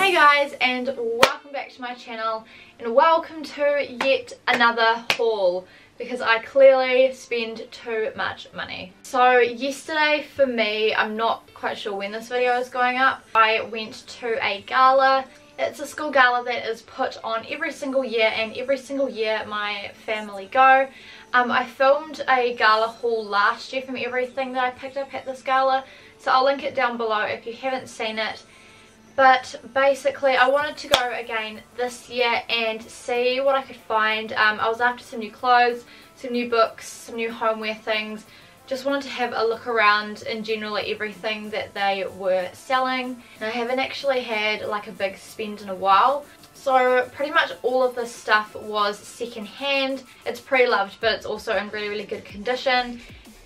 Hey guys, and welcome back to my channel, and welcome to yet another haul, because I clearly spend too much money. So yesterday for me, I'm not quite sure when this video is going up, I went to a gala. It's a school gala that is put on every single year, and every single year my family go. I filmed a gala haul last year from everything that I picked up at this gala, so I'll link it down below if you haven't seen it. But basically I wanted to go again this year and see what I could find. I was after some new clothes, some new books, some new homeware things. Just wanted to have a look around in general at everything that they were selling. And I haven't actually had like a big spend in a while. So pretty much all of this stuff was second hand. It's pre-loved, but it's also in really good condition.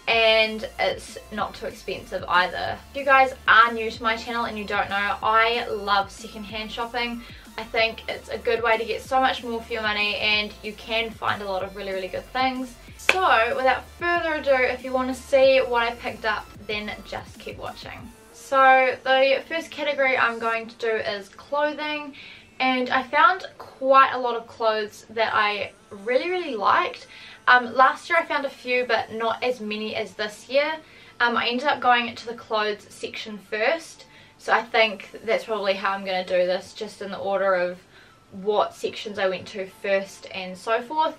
And it's not too expensive either. If you guys are new to my channel and you don't know, I love secondhand shopping. I think it's a good way to get so much more for your money, and you can find a lot of really good things. So without further ado, if you want to see what I picked up, then just keep watching. So the first category I'm going to do is clothing, and I found quite a lot of clothes that I really liked. Last year I found a few, but not as many as this year. I ended up going into the clothes section first, so I think that's probably how I'm going to do this, just in the order of what sections I went to first and so forth.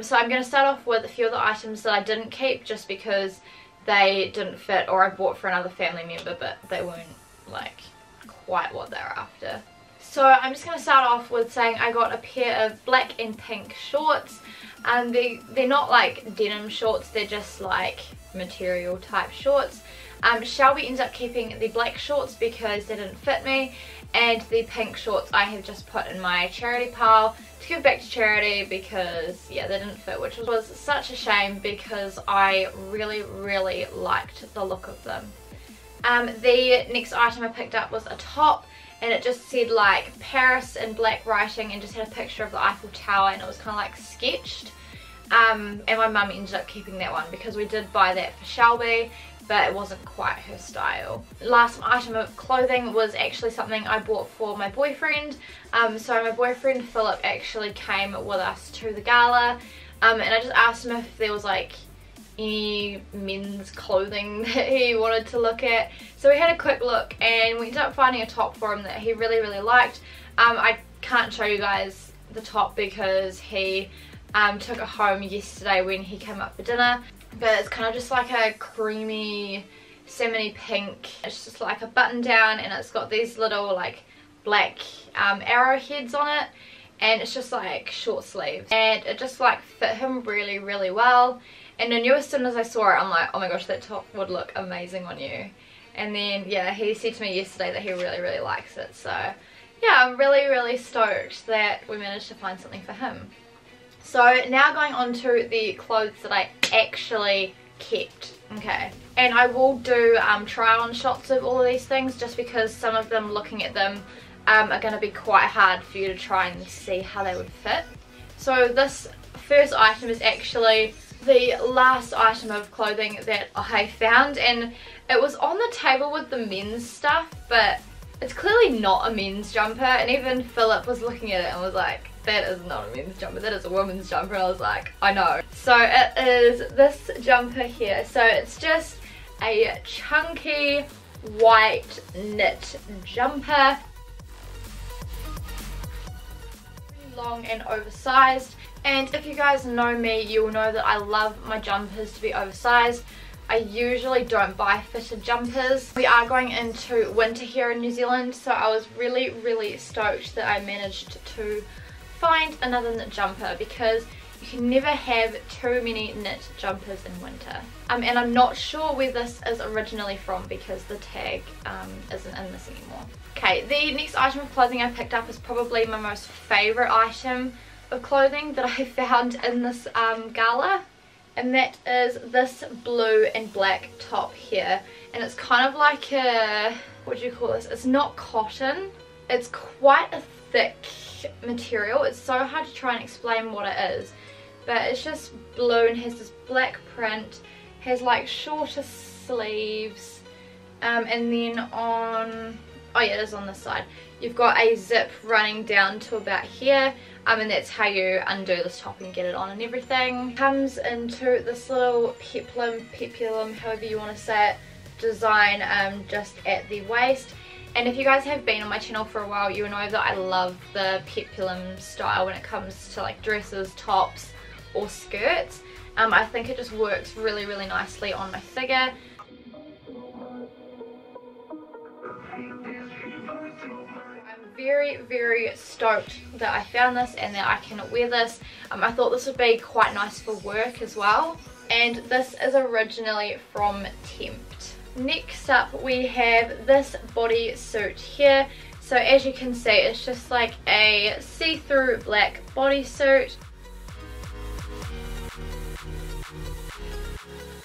So I'm going to start off with a few of the items that I didn't keep just because they didn't fit, or I bought for another family member but they weren't like quite what they were after. So I'm just going to start off with saying I got a pair of black and pink shorts. They're not like denim shorts, they're just like material type shorts. Shelby ends up keeping the black shorts because they didn't fit me, and the pink shorts I have just put in my charity pile to give back to charity because yeah, they didn't fit, which was such a shame because I really liked the look of them. The next item I picked up was a top, and it just said like Paris in black writing and just had a picture of the Eiffel Tower, and it was kind of like sketched. And my mum ended up keeping that one because we did buy that for Shelby, but it wasn't quite her style. Last item of clothing was actually something I bought for my boyfriend. So my boyfriend Philip actually came with us to the gala, and I just asked him if there was like any men's clothing that he wanted to look at. So we had a quick look and we ended up finding a top for him that he really liked. I can't show you guys the top because he took it home yesterday when he came up for dinner, but it's kind of just like a creamy salmon pink. It's just like a button down, and it's got these little like black arrowheads on it, and it's just like short sleeves, and it just like fit him really well. And I knew as soon as I saw it, I'm like, oh my gosh, that top would look amazing on you. And then yeah, he said to me yesterday that he really likes it. So yeah, I'm really stoked that we managed to find something for him. So now going on to the clothes that I actually kept. Okay, and I will do try on shots of all of these things, just because some of them, looking at them, are going to be quite hard for you to try and see how they would fit. So this first item is actually the last item of clothing that I found, and it was on the table with the men's stuff, but it's clearly not a men's jumper, and even Philip was looking at it and was like, that is not a men's jumper, that is a woman's jumper. And I was like, I know. So it is this jumper here. So it's just a chunky white knit jumper, really long and oversized. And if you guys know me, you will know that I love my jumpers to be oversized. I usually don't buy fitted jumpers. We are going into winter here in New Zealand, so I was really stoked that I managed to find another knit jumper, because you can never have too many knit jumpers in winter. And I'm not sure where this is originally from because the tag isn't in this anymore. Okay, the next item of clothing I picked up is probably my most favourite item of clothing that I found in this gala, and that is this blue and black top here. And it's kind of like a, what do you call this? It's not cotton, it's quite a thick material. It's so hard to try and explain what it is, but it's just blue and has this black print, has like shorter sleeves, and then on oh yeah, it is on this side. You've got a zip running down to about here, and that's how you undo this top and get it on and everything. Comes into this little peplum, however you want to say it, design just at the waist. And if you guys have been on my channel for a while, you know that I love the peplum style when it comes to like dresses, tops or skirts. I think it just works really nicely on my figure. Very stoked that I found this and that I can wear this. I thought this would be quite nice for work as well, and this is originally from Tempt. Next up we have this bodysuit here. So as you can see, it's just like a see-through black bodysuit.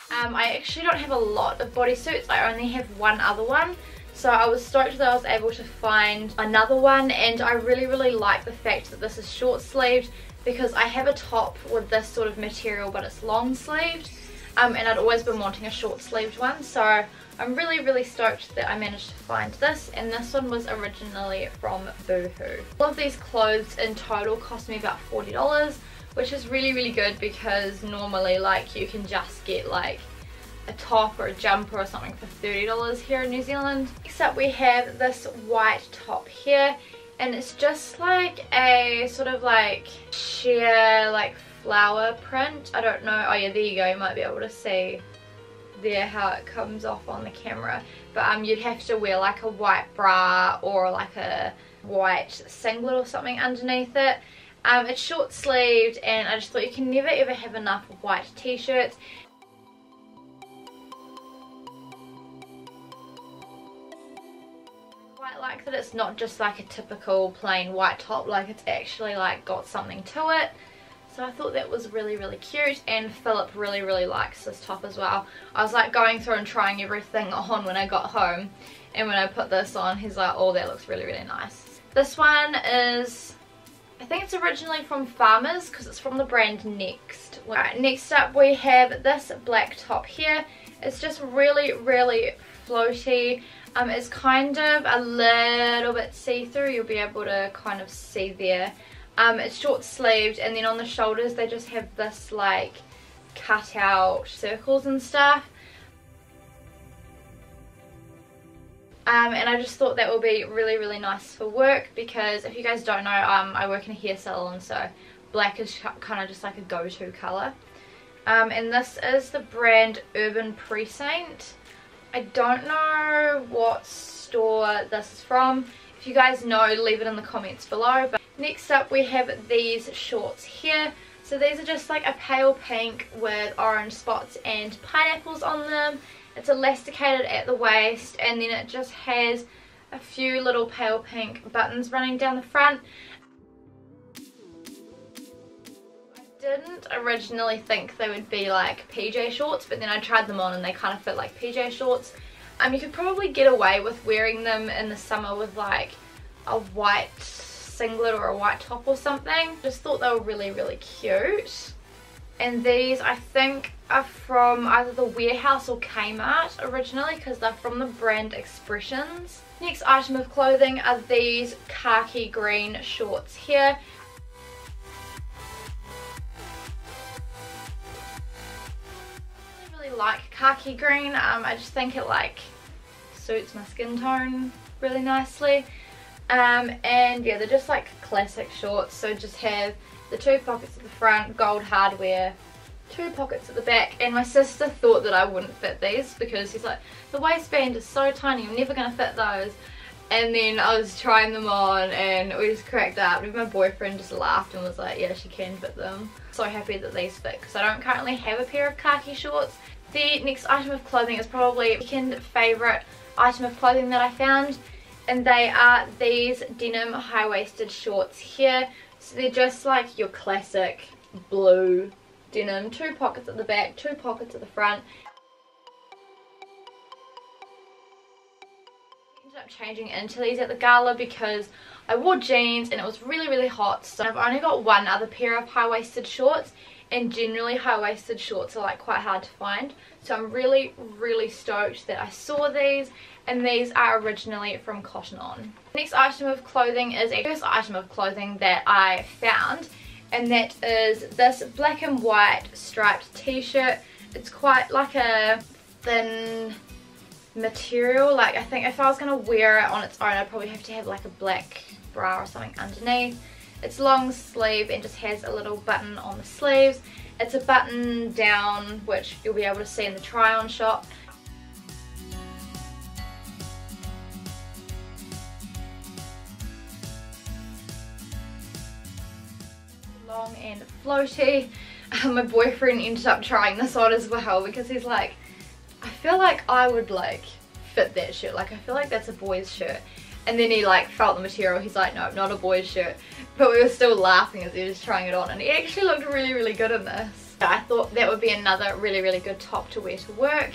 I actually don't have a lot of bodysuits, I only have one other one. So I was stoked that I was able to find another one, and I really like the fact that this is short sleeved, because I have a top with this sort of material but it's long sleeved, and I'd always been wanting a short sleeved one, so I'm really stoked that I managed to find this, and this one was originally from Boohoo. All of these clothes in total cost me about $40, which is really good, because normally like you can just get like a top or a jumper or something for $30 here in New Zealand. Next up we have this white top here, and it's just like a sort of like sheer like flower print. I don't know, oh yeah, there you go, you might be able to see there how it comes off on the camera, but you'd have to wear like a white bra or like a white singlet or something underneath it. It's short sleeved, and I just thought you can never ever have enough white t-shirts. I like that it's not just like a typical plain white top, like it's actually like got something to it. So I thought that was really cute, and Philip really likes this top as well. I was like going through and trying everything on when I got home, and when I put this on he's like, oh, that looks really nice. This one is, I think it's originally from Farmers because it's from the brand Next. Alright, next up we have this black top here. It's just really floaty. It's kind of a little bit see-through, you'll be able to kind of see there. It's short sleeved, and then on the shoulders they just have this like cut out circles and stuff. And I just thought that would be really nice for work, because if you guys don't know, I work in a hair salon, so black is kind of just like a go-to colour. And this is the brand Urban Precinct. I don't know what store this is from. If you guys know, leave it in the comments below. But next up we have these shorts here. So these are just like a pale pink with orange spots and pineapples on them. It's elasticated at the waist, and then it just has a few little pale pink buttons running down the front. Didn't originally think they would be like PJ shorts, but then I tried them on and they kind of fit like PJ shorts. You could probably get away with wearing them in the summer with like a white singlet or a white top or something. Just thought they were really cute. And these I think are from either the Warehouse or Kmart originally, because they're from the brand Expressions. Next item of clothing are these khaki green shorts here. Like khaki green. I just think it like suits my skin tone really nicely, and yeah, they're just like classic shorts. So just have the two pockets at the front, gold hardware, two pockets at the back. And my sister thought that I wouldn't fit these because she's like, the waistband is so tiny, you're never gonna fit those. And then I was trying them on and we just cracked up, and my boyfriend just laughed and was like, yeah, she can fit them. So happy that these fit, because I don't currently have a pair of khaki shorts. The next item of clothing is probably my second favourite item of clothing that I found, and they are these denim high-waisted shorts here. So they're just like your classic blue denim, two pockets at the back, two pockets at the front. I ended up changing into these at the gala because I wore jeans and it was really hot, so I've only got one other pair of high-waisted shorts, and generally high-waisted shorts are like quite hard to find, so I'm really stoked that I saw these, and these are originally from Cotton On. The next item of clothing is a first item of clothing that I found, and that is this black and white striped t-shirt. It's quite like a thin material. Like, I think if I was going to wear it on its own, I'd probably have to have like a black bra or something underneath. It's long sleeve and just has a little button on the sleeves. It's a button down, which you'll be able to see in the try on shop. Long and floaty. My boyfriend ended up trying this on as well because he's like, I feel like I would like fit that shirt, like I feel like that's a boy's shirt. And then he like felt the material, he's like, no, not a boy's shirt. But we were still laughing as he was trying it on, and he actually looked really good in this. I thought that would be another really good top to wear to work.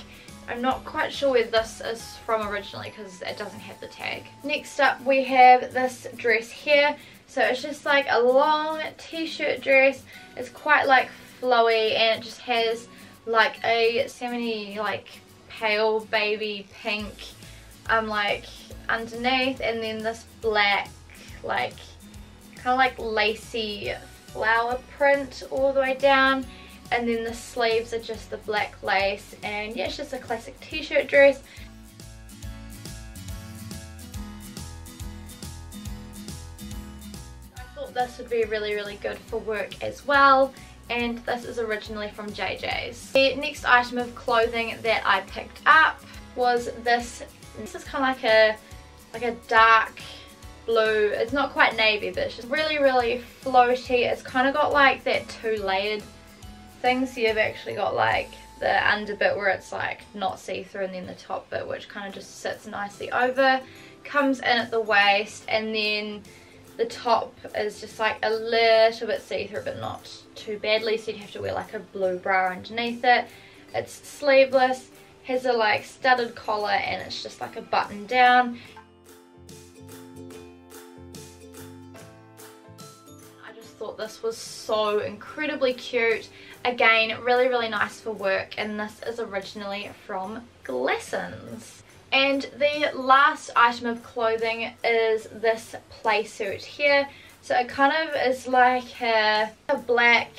I'm not quite sure where this is from originally because it doesn't have the tag. Next up we have this dress here. So it's just like a long t-shirt dress. It's quite like flowy, and it just has like a semi like pale baby pink like underneath, and then this black like kind of like lacy flower print all the way down, and then the sleeves are just the black lace, and yeah, it's just a classic t-shirt dress. I thought this would be really good for work as well, and this is originally from JJ's. The next item of clothing that I picked up was this. This is kind of like a dark blue. It's not quite navy, but it's just really floaty. It's kind of got like that two-layered thing, so you've actually got like the under bit where it's like not see-through, and then the top bit which kind of just sits nicely over, comes in at the waist, and then the top is just like a little bit see-through but not too badly, so you'd have to wear like a blue bra underneath it. It's sleeveless, has a like studded collar, and it's just like a button down. I just thought this was so incredibly cute. Again, really nice for work, and this is originally from Glassons. And the last item of clothing is this play suit here. So it kind of is like a black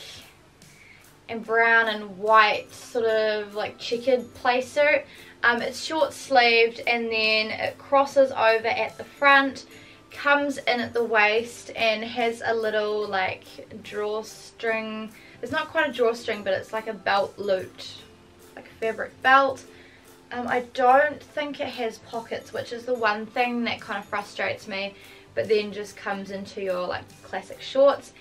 and brown and white sort of like checkered play suit. It's short sleeved, and then it crosses over at the front, comes in at the waist, and has a little like drawstring. It's not quite a drawstring, but it's like a belt loop, like a fabric belt. I don't think it has pockets, which is the one thing that kind of frustrates me, but then just comes into your like classic shorts.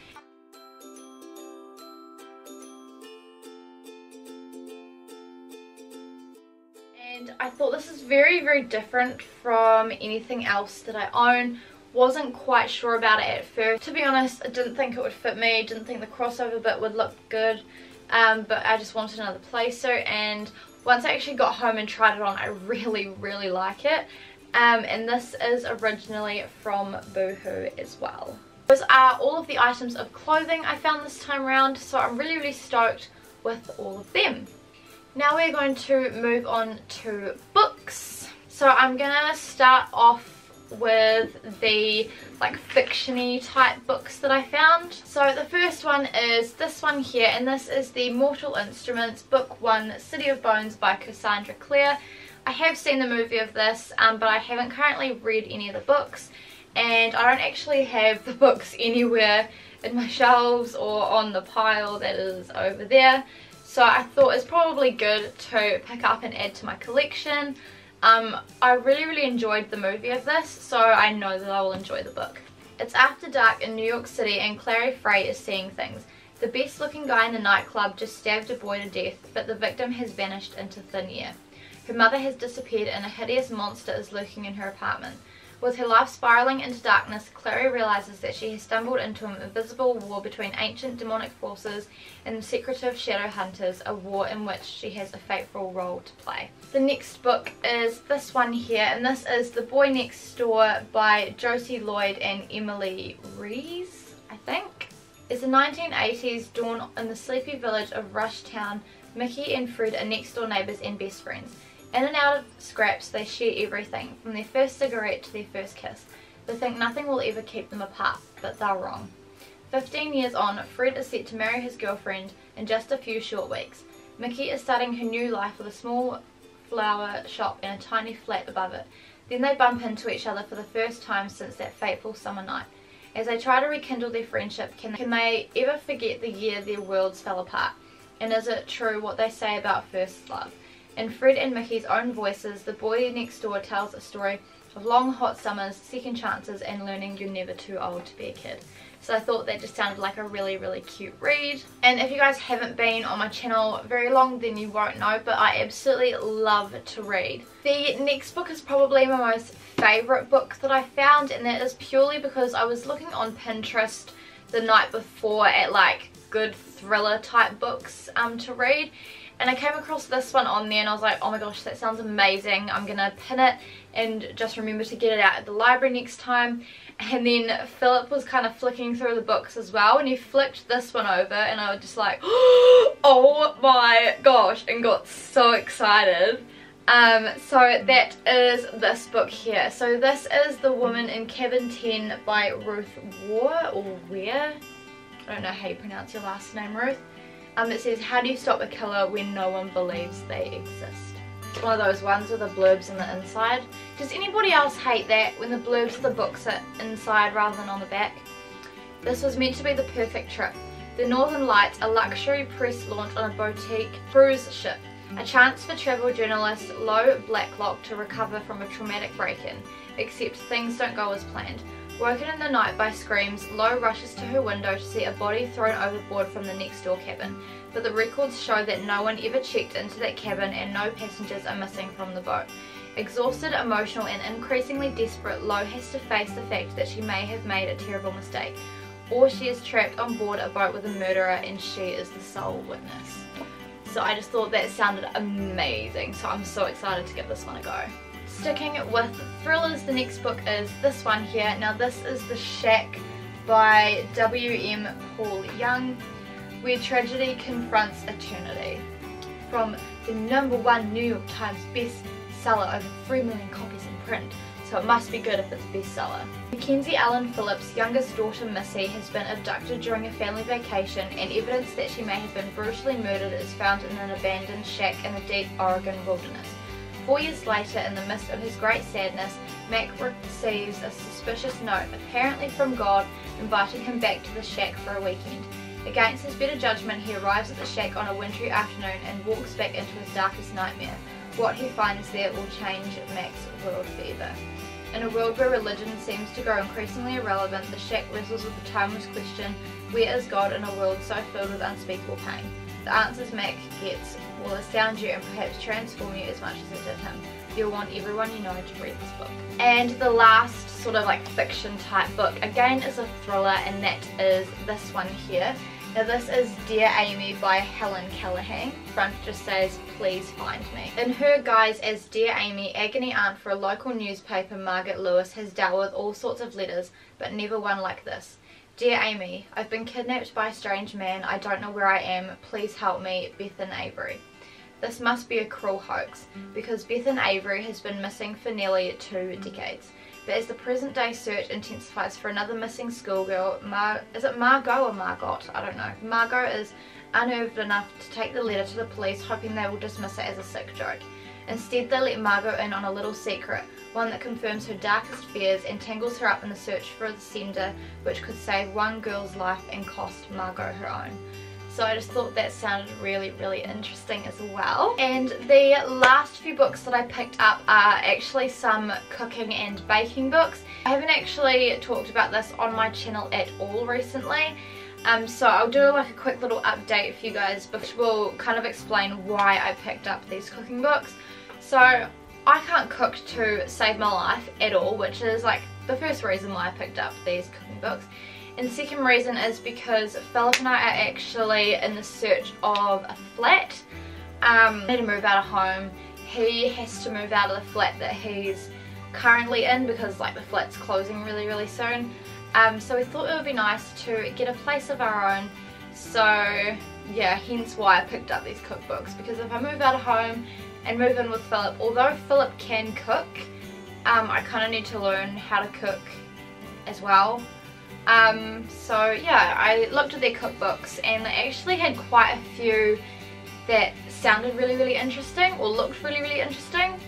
And I thought this is very different from anything else that I own. Wasn't quite sure about it at first. To be honest, I didn't think it would fit me, didn't think the crossover bit would look good, but I just wanted another play suit, and once I actually got home and tried it on, I really like it. And this is originally from Boohoo as well. Those are all of the items of clothing I found this time around, so I'm really stoked with all of them. Now we're going to move on to books. So I'm gonna start off with the like fiction-y type books that I found. So the first one is this one here, and this is the Mortal Instruments Book 1 City of Bones by Cassandra Clare. I have seen the movie of this, but I haven't currently read any of the books, and I don't actually have the books anywhere in my shelves or on the pile that is over there, so I thought it's probably good to pick up and add to my collection. I really enjoyed the movie of this, so I know that I will enjoy the book. It's after dark in New York City, and Clare is seeing things. The best looking guy in the nightclub just stabbed a boy to death, but the victim has vanished into thin air. Her mother has disappeared, and a hideous monster is lurking in her apartment. With her life spiraling into darkness, Clare realizes that she has stumbled into an invisible war between ancient demonic forces and secretive shadow hunters, a war in which she has a fateful role to play. The next book is this one here, and this is The Boy Next Door by Josie, Lloyd and Emily Rees, I think. As the 1980s dawn in the sleepy village of Rushtown, Mickey and Fred are next door neighbours and best friends. In and out of scraps, they share everything, from their first cigarette to their first kiss. They think nothing will ever keep them apart, but they're wrong. 15 years on, Fred is set to marry his girlfriend in just a few short weeks. Mickey is starting her new life with a small flower shop and a tiny flat above it. Then they bump into each other for the first time since that fateful summer night. As they try to rekindle their friendship, can they ever forget the year their worlds fell apart? And is it true what they say about first love? In Fred and Mickey's own voices, the boy next door tells a story of long hot summers, second chances, and learning you're never too old to be a kid. So I thought that just sounded like a really cute read. And if you guys haven't been on my channel very long, then you won't know, but I absolutely love to read. The next book is probably my most favourite book that I found, and that is purely because I was looking on Pinterest the night before at like good thriller type books to read, and I came across this one on there and I was like, oh my gosh, that sounds amazing. I'm gonna pin it and just remember to get it out at the library next time. And then Philip was kind of flicking through the books as well, and he flicked this one over and I was just like, oh my gosh, and got so excited. So that is this book here. So this is The Woman in Cabin 10 by Ruth Ware. I don't know how you pronounce your last name, Ruth. It says, how do you stop a killer when no one believes they exist? It's one of those ones with the blurbs on the inside. Does anybody else hate that when the blurbs of the books are inside rather than on the back? This was meant to be the perfect trip. The Northern Lights, a luxury press launch on a boutique cruise ship. A chance for travel journalist Lo Blacklock to recover from a traumatic break-in. Except things don't go as planned. Woken in the night by screams, Lo rushes to her window to see a body thrown overboard from the next door cabin. But the records show that no one ever checked into that cabin and no passengers are missing from the boat. Exhausted, emotional and increasingly desperate, Lo has to face the fact that she may have made a terrible mistake. Or she is trapped on board a boat with a murderer and she is the sole witness. So I just thought that sounded amazing, so I'm so excited to give this one a go. Sticking with thrillers, the next book is this one here. Now this is The Shack by W.M. Paul Young, where tragedy confronts eternity. From the #1 New York Times bestseller, over 3 million copies in print, so it must be good if it's a bestseller. Mackenzie Allen Phillips' youngest daughter Missy has been abducted during a family vacation, and evidence that she may have been brutally murdered is found in an abandoned shack in the deep Oregon wilderness. 4 years later, in the midst of his great sadness, Mac receives a suspicious note, apparently from God, inviting him back to the shack for a weekend. Against his better judgment, he arrives at the shack on a wintry afternoon and walks back into his darkest nightmare. What he finds there will change Mac's world forever. In a world where religion seems to grow increasingly irrelevant, the shack wrestles with the timeless question, where is God in a world so filled with unspeakable pain? The answers Mac gets will astound you and perhaps transform you as much as it did him. You'll want everyone you know to read this book. And the last sort of like fiction type book, again, is a thriller, and that is this one here. Now this is Dear Amy by Helen Callahan. Front just says, please find me. In her guise as Dear Amy, agony aunt for a local newspaper, Margaret Lewis, has dealt with all sorts of letters, but never one like this. Dear Amy, I've been kidnapped by a strange man. I don't know where I am. Please help me. Bethan Avery. This must be a cruel hoax, because Bethan Avery has been missing for nearly 2 decades. But as the present day search intensifies for another missing schoolgirl, is it Margot or Margot? I don't know. Margot is unnerved enough to take the letter to the police, hoping they will dismiss it as a sick joke. Instead, they let Margot in on a little secret, one that confirms her darkest fears and tangles her up in the search for the sender, which could save one girl's life and cost Margot her own. So I just thought that sounded really interesting as well. And the last few books that I picked up are actually some cooking and baking books. I haven't actually talked about this on my channel at all recently. So I'll do like a quick little update for you guys, which will kind of explain why I picked up these cooking books. So I can't cook to save my life at all, which is like the first reason why I picked up these cooking books. And the second reason is because Philip and I are actually in the search of a flat. We need to move out of home. He has to move out of the flat that he's currently in because like the flat's closing really soon. So we thought it would be nice to get a place of our own. So yeah, hence why I picked up these cookbooks, because if I move out of home and move in with Philip, although Philip can cook, I kind of need to learn how to cook as well. So yeah, I looked at their cookbooks and they actually had quite a few that sounded really interesting or looked really interesting.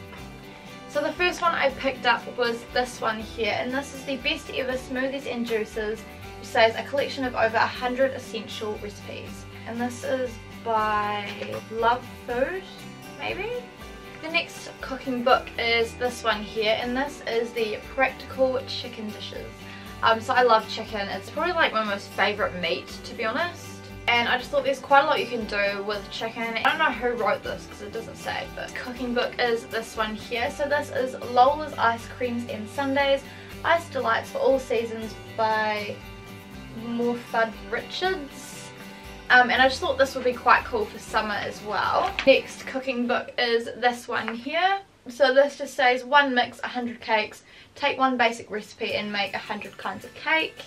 So the first one I picked up was this one here, and this is the best ever smoothies and juices, which says a collection of over 100 essential recipes, and this is by Love Food, maybe? The next cooking book is this one here, and this is the Practical Chicken Dishes. So I love chicken. It's probably like my most favourite meat, to be honest. And I just thought there's quite a lot you can do with chicken. I don't know who wrote this because it doesn't say, but the cooking book is this one here. So this is Lola's Ice Creams and Sundaes, Ice Delights for All Seasons by Morfud Richards. And I just thought this would be quite cool for summer as well. Next cooking book is this one here. So this just says one mix, 100 cakes. Take one basic recipe and make 100 kinds of cake.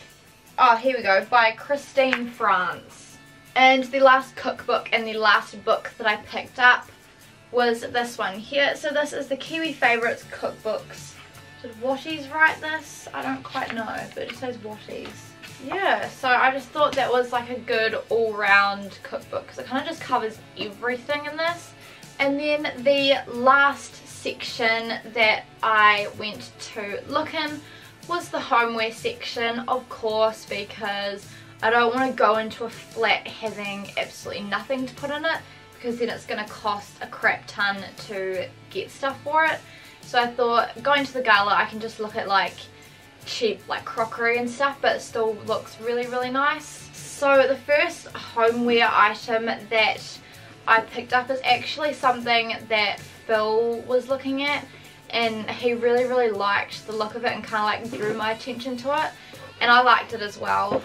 Oh, here we go, by Christine France. And the last cookbook and the last book that I picked up was this one here. So this is the Kiwi Favourites cookbooks. Did Watties write this? I don't quite know, but it just says Watties. Yeah, so I just thought that was like a good all-round cookbook because it kind of just covers everything in this. And then the last section that I went to look in was the homeware section, of course, because I don't want to go into a flat having absolutely nothing to put in it, because then it's going to cost a crap ton to get stuff for it. So I thought, going to the Gala, I can just look at like cheap like crockery and stuff, but it still looks really nice. So the first homeware item that I picked up is actually something that Phil was looking at, and he really liked the look of it and kind of like drew my attention to it, and I liked it as well.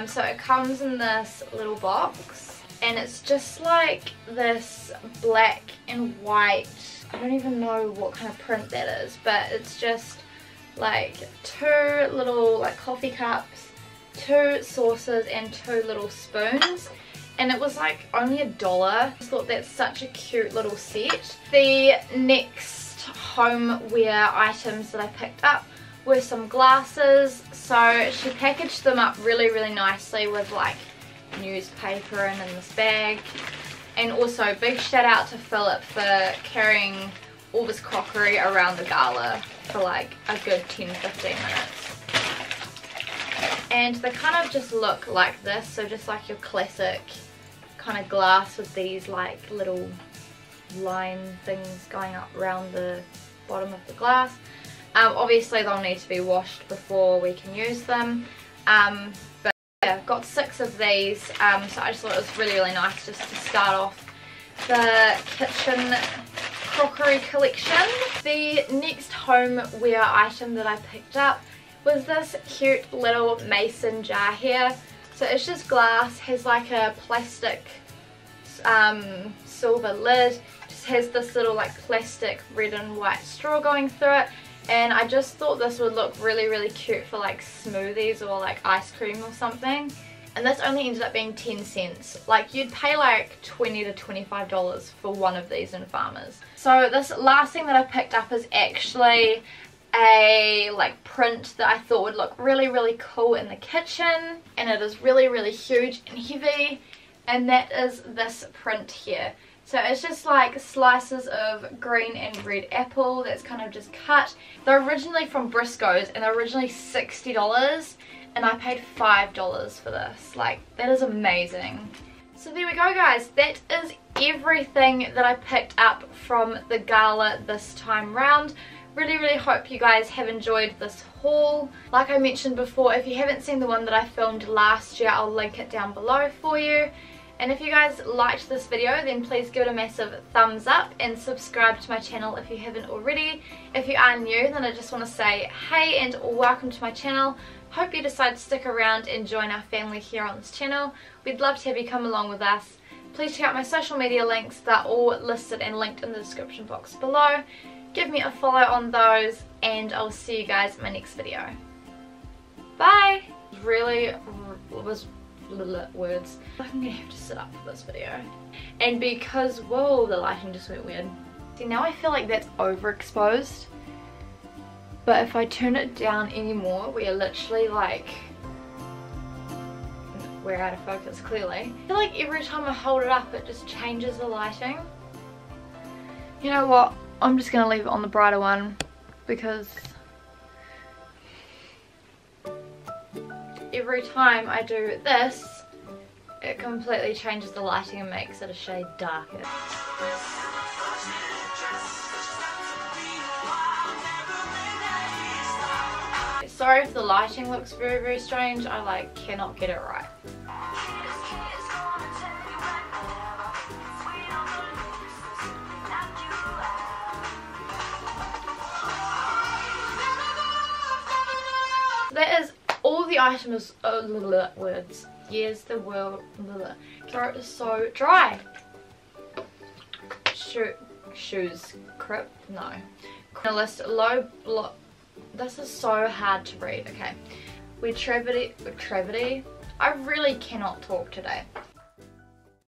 So it comes in this little box, and it's just like this black and white, I don't even know what kind of print that is, but it's just like two little like coffee cups, two saucers and two little spoons, and it was like only $1. I just thought that's such a cute little set. The next homeware items that I picked up were some glasses. So she packaged them up really nicely with like newspaper and in this bag. And also big shout out to Philip for carrying all this crockery around the Gala for like a good 10-15 minutes. And they kind of just look like this, so just like your classic kind of glass with these like little line things going up around the bottom of the glass. Obviously they'll need to be washed before we can use them, but yeah, I've got 6 of these, so I just thought it was really nice just to start off the kitchen crockery collection. The next homeware item that I picked up was this cute little mason jar here. So it's just glass, has like a plastic silver lid, just has this little like plastic red and white straw going through it, and I just thought this would look really cute for like smoothies or like ice cream or something. And this only ended up being 10 cents. Like you'd pay like $20 to $25 for one of these in Farmers. So this last thing that I picked up is actually a like print that I thought would look really cool in the kitchen, and it is really huge and heavy, and that is this print here. So it's just like slices of green and red apple that's kind of just cut. They're originally from Briscoe's and they're originally $60, and I paid $5 for this. Like, that is amazing. So there we go, guys. That is everything that I picked up from the Gala this time round. Really hope you guys have enjoyed this haul. Like I mentioned before, if you haven't seen the one that I filmed last year, I'll link it down below for you. And if you guys liked this video, then please give it a massive thumbs up and subscribe to my channel if you haven't already. If you are new, then I just want to say hey and welcome to my channel. Hope you decide to stick around and join our family here on this channel. We'd love to have you come along with us. Please check out my social media links. They're all listed and linked in the description box below. Give me a follow on those, and I'll see you guys in my next video. Bye! Really was words. I'm gonna have to sit up for this video. And because, whoa, the lighting just went weird. See, now I feel like that's overexposed. But if I turn it down anymore, we are literally like, we're out of focus clearly. I feel like every time I hold it up it just changes the lighting. You know what, I'm just gonna leave it on the brighter one because every time I do this it completely changes the lighting and makes it a shade darker. Sorry if the lighting looks very strange, I like cannot get it right. That is all the items, words. Yes, the world, throat is so dry. Shoes, crip, no. List, low, this is so hard to read, okay. I really cannot talk today.